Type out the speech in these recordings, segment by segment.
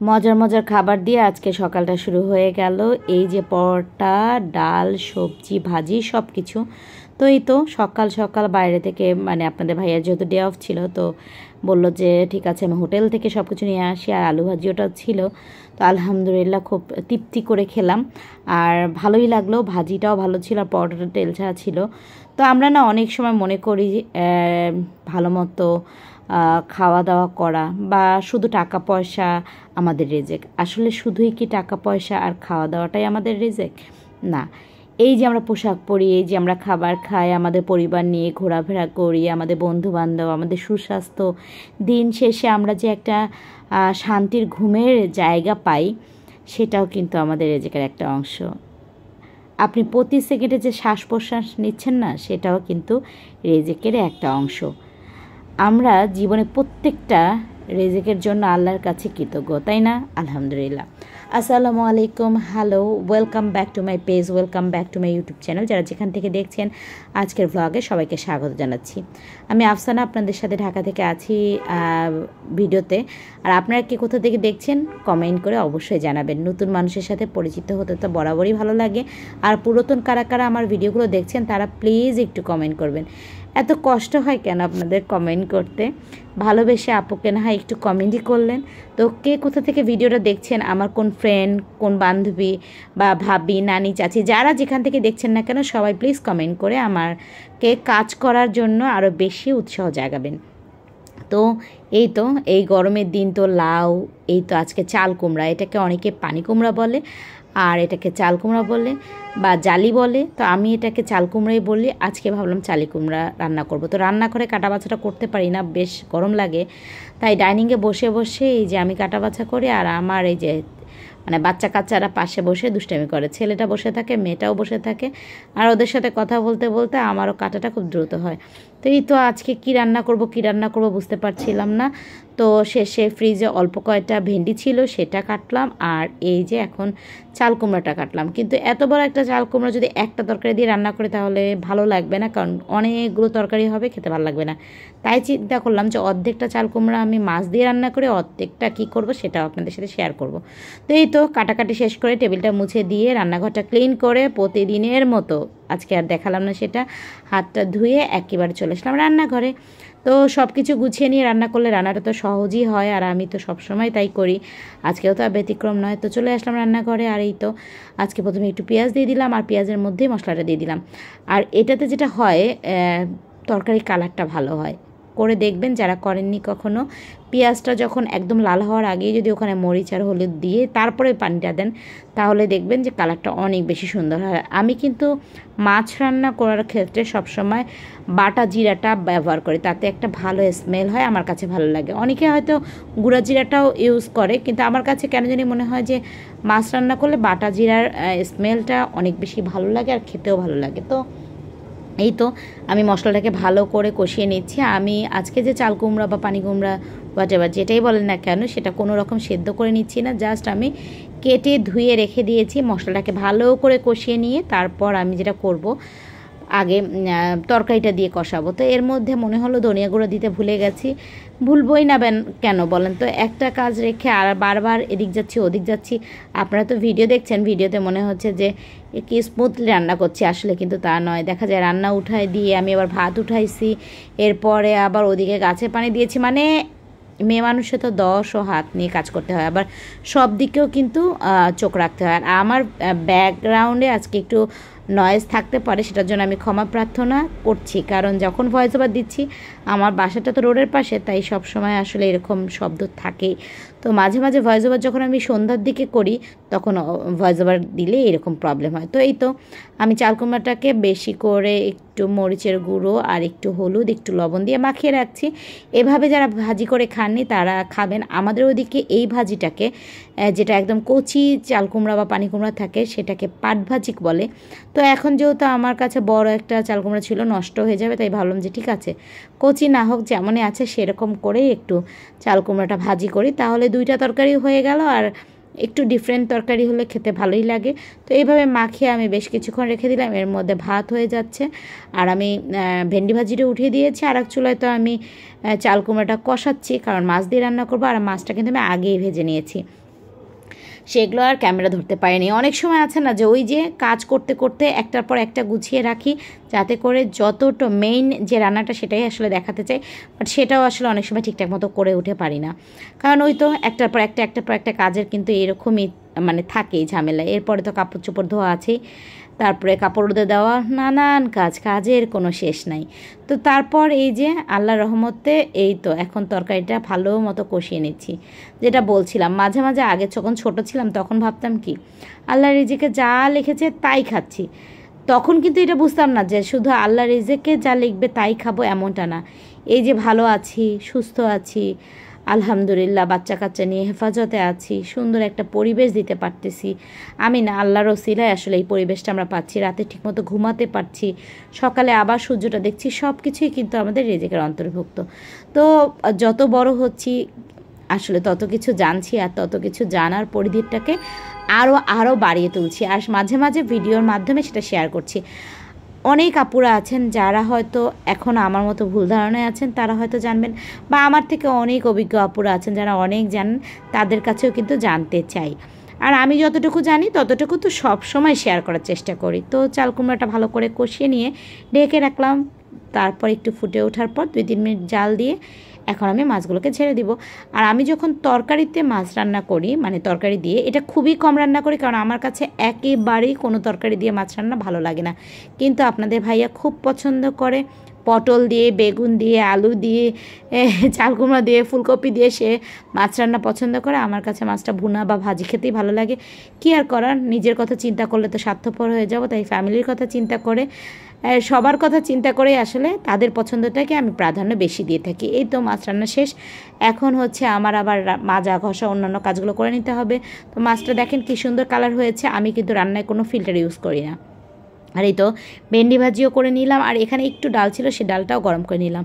মজার মজার খাবার দিয়ে আজকে সকালটা শুরু হয়ে গেল। এই যে পরোটা, ডাল, সবজি, ভাজি সব কিছু। তো এই তো সকাল সকাল বাইরে থেকে মানে আপনাদের ভাইয়ার যেহেতু ডে অফ ছিল, তো বলল যে ঠিক আছে আমি হোটেল থেকে সব কিছু নিয়ে আসি, আর আলু ভাজি ওটাও ছিল। তো আলহামদুলিল্লাহ খুব তৃপ্তি করে খেলাম, আর ভালোই লাগলো। ভাজিটাও ভালো ছিল আর পরোটাটা তেল ছাড়া ছিল। তো আমরা না অনেক সময় মনে করি ভালো মতো খাওয়া দাওয়া করা বা শুধু টাকা পয়সা আমাদের রেজেক। আসলে শুধুই কি টাকা পয়সা আর খাওয়া দাওয়াটাই আমাদের রেজেক? না, এই যে আমরা পোশাক পরি, এই যে আমরা খাবার খাই, আমাদের পরিবার নিয়ে ঘোরাফেরা করি, আমাদের বন্ধুবান্ধব, আমাদের সুস্বাস্থ্য, দিন শেষে আমরা যে একটা শান্তির ঘুমের জায়গা পাই, সেটাও কিন্তু আমাদের রেজেকের একটা অংশ। আপনি প্রতি সেকেন্ডে যে শ্বাস প্রশ্বাস নিচ্ছেন না, সেটাও কিন্তু রেজেকের একটা অংশ। আমরা জীবনে প্রত্যেকটা রেজেকের জন্য আল্লাহর কাছে কৃতজ্ঞ, তাই না? আলহামদুলিল্লাহ। আসসালামু আলাইকুম, hello, welcome back to my page, welcome back to my YouTube channel. যারা যেখান থেকে দেখছেন আজকের ভ্লগে সবাইকে স্বাগত জানাচ্ছি। আমি আফসানা, আপনাদের সাথে ঢাকা থেকে আছি ভিডিওতে। আর আপনারা কি কোথা থেকে দেখছেন কমেন্ট করে অবশ্যই জানাবেন। নতুন মানুষের সাথে পরিচিত হতে তো বরাবরই ভালো লাগে। আর পুরাতন কারা কারা আমার ভিডিওগুলো দেখছেন তারা প্লিজ একটু কমেন্ট করবেন। এত কষ্ট হয় কেন আপনাদের কমেন্ট করতে? ভালোবেসে আপুকে না হয় একটু কমেন্টই করলেন। তো কে কোথা থেকে ভিডিওটা দেখছেন, আমার কোন ফ্রেন্ড, কোন বান্ধবী বা ভাবি, নানি, চাচি, যারা যেখান থেকে দেখছেন না কেন সবাই প্লিজ কমেন্ট করে আমাকে কাজ করার জন্য আরও বেশি উৎসাহ জাগাবেন। তো এই গরমের দিন তো লাউ, এই তো আজকে চাল কুমড়া, এটাকে অনেকে পানি কুমড়া বলে আর এটাকে চাল কুমড়া বলে বা জালি বলে। তো আমি এটাকে চাল কুমড়াই বলি। আজকে ভাবলাম চালি কুমড়া রান্না করব। তো রান্না করে কাটা বাছাটা করতে পারি না, বেশ গরম লাগে, তাই ডাইনিংয়ে বসে বসে এই যে আমি কাটা বাছা করি, আর আমার এই যে মানে বাচ্চা কাচ্চারা পাশে বসে দুষ্টামি করে। ছেলেটা বসে থাকে, মেয়েটাও বসে থাকে, আর ওদের সাথে কথা বলতে বলতে আমারও কাটাটা খুব দ্রুত হয়। তো এই তো আজকে কী রান্না করব বুঝতে পারছিলাম না। তো শেষে ফ্রিজে অল্প কয়টা ভেন্ডি ছিল, সেটা কাটলাম, আর এই যে এখন চাল কুমড়াটা কাটলাম। কিন্তু এত বড় একটা চাল কুমড়া যদি একটা তরকারি দিয়ে রান্না করি তাহলে ভালো লাগবে না, কারণ অনেকগুলো তরকারি হবে, খেতে ভালো লাগবে না। তাই চিন্তা করলাম যে অর্ধেকটা চাল কুমড়া আমি মাছ দিয়ে রান্না করে অর্ধেকটা কী করব সেটাও আপনাদের সাথে শেয়ার করব। তো এই তো কাটাকাটি শেষ করে টেবিলটা মুছে দিয়ে রান্নাঘরটা ক্লিন করে প্রতিদিনের মতো আজকে আর দেখালাম না সেটা, হাতটা ধুয়ে একেবারে চলে আসলাম রান্নাঘরে। তো সব কিছু গুছিয়ে নিয়ে রান্না করলে রান্নাটা তো সহজই হয়, আর আমি তো সবসময় তাই করি, আজকেও তো আর ব্যতিক্রম নয়। তো চলে আসলাম রান্নাঘরে, আর এই তো আজকে প্রথমে একটু পেঁয়াজ দিয়ে দিলাম, আর পেঁয়াজের মধ্যেই মশলাটা দিয়ে দিলাম। আর এটাতে যেটা হয়, তরকারির কালারটা ভালো হয়। করে দেখবেন যারা করেননি কখনো। পেঁয়াজটা যখন একদম লাল হওয়ার আগেই যদি ওখানে মরিচ আর হলুদ দিয়ে তারপরে পানিটা দেন, তাহলে দেখবেন যে কালারটা অনেক বেশি সুন্দর হয়। আমি কিন্তু মাছ রান্না করার ক্ষেত্রে সবসময় বাটা জিরাটা ব্যবহার করি, তাতে একটা ভালো স্মেল হয়, আমার কাছে ভালো লাগে। অনেকে হয়তো গুঁড়া জিরাটাও ইউজ করে, কিন্তু আমার কাছে কেন জানি মনে হয় যে মাছ রান্না করলে বাটা জিরার স্মেলটা অনেক বেশি ভালো লাগে আর খেতেও ভালো লাগে। তো এই তো আমি মশলাটাকে ভালো করে কষিয়ে নিচ্ছি। আমি আজকে যে চাল কুমড়া বা পানি কুমড়া হোয়াটএভার যেটাই বলেন না কেন, সেটা কোনো রকম সেদ্ধ করে নিচ্ছি না, জাস্ট আমি কেটে ধুয়ে রেখে দিয়েছি। মশলাটাকে ভালো করে কষিয়ে নিয়ে তারপর আমি যেটা করব, আগে তরকারিটা দিয়ে কষাবো। তো এর মধ্যে মনে হলো ধনিয়া গুঁড়ো দিতে ভুলে গেছি। ভুলবই না কেন বলেন তো? একটা কাজ রেখে আর বারবার এদিক যাচ্ছি ওদিক যাচ্ছি। আপনারা তো ভিডিও দেখছেন, ভিডিওতে মনে হচ্ছে যে কি স্মুথলি রান্না করছি, আসলে কিন্তু তা নয়। দেখা যায় রান্না উঠাই দিয়ে আমি আবার ভাত উঠাইছি, এরপরে আবার ওদিকে গাছে পানি দিয়েছি। মানে মেয়ে মানুষে তো 10 হাত নিয়ে কাজ করতে হয়, আবার সব দিকেও কিন্তু চোখ রাখতে হয়। আর আমার ব্যাকগ্রাউন্ডে আজকে একটু নয়েজ থাকতে পারে, সেটার জন্য আমি ক্ষমা প্রার্থনা করছি, কারণ যখন ভয়েস ওভার দিচ্ছি আমার বাসাটা তো রোডের পাশে, তাই সব সময় আসলে এরকম শব্দ থাকেই। তো মাঝে মাঝে ভয়েস ওভার যখন আমি সন্ধ্যার দিকে করি তখন ভয়েস ওভার দিলে এরকম প্রবলেম হয়। তো এই তো আমি চাল কুমড়াটাকে বেশি করে একটু মরিচের গুঁড়ো আর একটু হলুদ, একটু লবণ দিয়ে মাখিয়ে রাখছি। এভাবে যারা ভাজি করে খাননি তারা খাবেন। আমাদের ওদিকে এই ভাজিটাকে, যেটা একদম কচি চাল কুমড়া বা পানি কুমড়া থাকে, সেটাকে পাট ভাজি বলে। তো এখন যেহেতু আমার কাছে বড় একটা চাল কুমড়া ছিল, নষ্ট হয়ে যাবে, তাই ভাবলাম যে ঠিক আছে কচি না হোক, যেমনই আছে সেরকম করেই একটু চাল কুমড়াটা ভাজি করি, তাহলে দুইটা তরকারি হয়ে গেল, আর একটু ডিফারেন্ট তরকারি হলে খেতে ভালোই লাগে। তো এইভাবে মাখিয়ে আমি বেশ কিছুক্ষণ রেখে দিলাম। এর মধ্যে ভাত হয়ে যাচ্ছে, আর আমি ভেন্ডি ভাজিটা উঠিয়ে দিয়েছি। আর এক চুলায় তো আমি চাল কুমড়াটা কষাচ্ছি, কারণ মাছ দিয়ে রান্না করবো, আর মাছটা কিন্তু আমি আগেই ভেজে নিয়েছি। সেগুলো আর ক্যামেরা ধরতে পারিনি। অনেক সময় আছে না যে ওই যে কাজ করতে করতে একটার পর একটা গুছিয়ে রাখি, যাতে করে যতটা মেইন যে রান্নাটা সেটাই আসলে দেখাতে চাই, বাট সেটাও আসলে অনেক সময় ঠিকঠাক মতো করে উঠে পারি না। কারণ ওই তো একটার পর একটা কাজের কিন্তু এরকমই মানে থাকেই ঝামেলা। এরপরে তো কাপড় চোপড় ধোয়া আছেই, তারপরে কাপড় রোদে দেওয়া, নানান কাজের কোনো শেষ নাই। তো তারপর এই যে আল্লাহর রহমতে এই তো এখন তরকারিটা ভালো মতো কষিয়ে নিচ্ছি। যেটা বলছিলাম, মাঝে মাঝে আগে যখন ছোট ছিলাম তখন ভাবতাম কি আল্লাহর রিজিকে যা লিখেছে তাই খাচ্ছি। তখন কিন্তু এটা বুঝতাম না যে শুধু আল্লাহর রিজিকে যা লিখবে তাই খাবো, এমনটা না। এই যে ভালো আছি, সুস্থ আছি, আলহামদুলিল্লাহ, বাচ্চা কাচ্চা নিয়ে হেফাজতে আছি, সুন্দর একটা পরিবেশ দিতে পারতেছি আমি, না আল্লাহর ওসিলায় আসলে এই পরিবেশটা আমরা পাচ্ছি। রাতে ঠিকমতো ঘুমাতে পারছি, সকালে আবার সূর্যটা দেখছি, সব কিছুই কিন্তু আমাদের রিজিকের অন্তর্ভুক্ত। তো যত বড় হচ্ছি আসলে তত কিছু জানছি, আর তত কিছু জানার পরিধিটাকে আরও বাড়িয়ে তুলছি, আর মাঝে মাঝে ভিডিওর মাধ্যমে সেটা শেয়ার করছি। অনেক আপুরা আছেন যারা হয়তো এখন আমার মতো ভুল ধারণায় আছেন, তারা হয়তো জানবেন, বা আমার থেকে অনেক অভিজ্ঞ আপুরা আছেন যারা অনেক জানেন, তাদের কাছেও কিন্তু জানতে চাই। আর আমি যতটুকু জানি ততটুকু তো সব সময় শেয়ার করার চেষ্টা করি। তো চাল কুমড়াটা ভালো করে কষিয়ে নিয়ে ঢেকে রাখলাম। তারপর একটু ফুটে ওঠার পর 2-3 মিনিট জাল দিয়ে এখন আমি মাছগুলোকে ছেড়ে দিব। আর আমি যখন তরকারিতে মাছ রান্না করি, মানে তরকারি দিয়ে, এটা খুবই কম রান্না করি, কারণ আমার কাছে একেবারেই কোনো তরকারি দিয়ে মাছ রান্না ভালো লাগে না। কিন্তু আপনাদের ভাইয়া খুব পছন্দ করে পটল দিয়ে, বেগুন দিয়ে, আলু দিয়ে, চাল কুমড়া দিয়ে, ফুলকপি দিয়ে সে মাছ রান্না পছন্দ করে। আমার কাছে মাছটা ভুনা বা ভাজি খেতেই ভালো লাগে। কী আর করার, নিজের কথা চিন্তা করলে তো স্বার্থপর হয়ে যাব, তাই ফ্যামিলির কথা চিন্তা করে, সবার কথা চিন্তা করেই আসলে তাদের পছন্দটাকে আমি প্রাধান্য বেশি দিয়ে থাকি। এই তো মাছ রান্না শেষ, এখন হচ্ছে আমার আবার মাজা ঘষা অন্যান্য কাজগুলো করে নিতে হবে। তো মাছটা দেখেন কী সুন্দর কালার হয়েছে। আমি কিন্তু রান্নায় কোনো ফিল্টার ইউজ করি না। আর এই তো ভেন্ডি ভাজিও করে নিলাম, আর এখানে একটু ডাল ছিল, সে ডালটাও গরম করে নিলাম।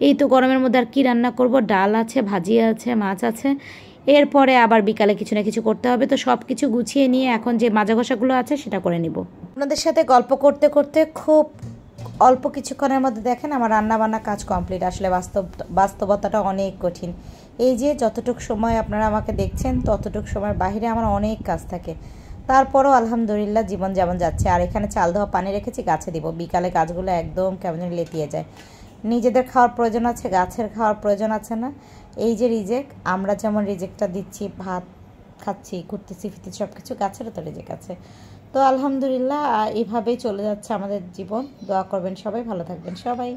এই তো গরমের মধ্যে আর কী রান্না করব, ডাল আছে, ভাজি আছে, মাছ আছে। এরপরে আবার বিকালে কিছু না কিছু করতে হবে। তো সব কিছু গুছিয়ে নিয়ে এখন যে মাজা ঘষাগুলো আছে সেটা করে নিব। আপনাদের সাথে গল্প করতে করতে খুব অল্প কিছুক্ষণের মধ্যে দেখেন আমার রান্নাবান্না কাজ কমপ্লিট। আসলে বাস্তবতাটা অনেক কঠিন। এই যে যতটুকু সময় আপনারা আমাকে দেখছেন, ততটুকু সময়ের বাইরে আমার অনেক কাজ থাকে। তারপরও আলহামদুলিল্লাহ জীবন যেমন যাচ্ছে। আর এখানে চাল ধোয়া পানি রেখেছি, গাছে দিব। বিকালে গাছগুলো একদম কেমন লেতিয়ে যায়। নিজেদের খাওয়ার প্রয়োজন আছে, গাছের খাওয়ার প্রয়োজন আছে না? এই যে রিজেক্ট, আমরা যেমন রিজেক্টটা দিচ্ছি, ভাত খাচ্ছি, ঘুরতেছি ফিরতেছি, সব কিছু গাছেরও তো রিজেক্ট আছে। তো আলহামদুলিল্লাহ এইভাবেই চলে যাচ্ছে আমাদের জীবন। দোয়া করবেন সবাই, ভালো থাকবেন সবাই।